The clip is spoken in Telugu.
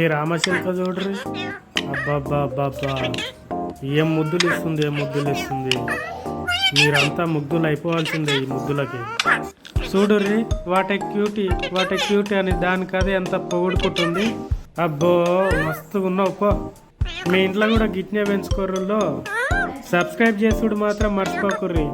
ఏ రామశిల్క చూడ్రి, అబ్బాబ్బాబ్బా ఏం ముద్దులు ఇస్తుంది, ఏం ముద్దులు ఇస్తుంది. మీరంతా ముగ్ధులు అయిపోవాల్సిందే ఈ ముద్దులకి. చూడుర్రి వాట్ ఏ క్యూటీ అని దాని కథ ఎంత పొగుడుకుంటుంది. అబ్బో మస్తుగా ఉన్నావు పో. మీ ఇంట్లో కూడా గిట్నే పెంచుకోర్రుల్లో. సబ్స్క్రైబ్ చేసుడు మాత్రం మర్చిపోకుర్రి.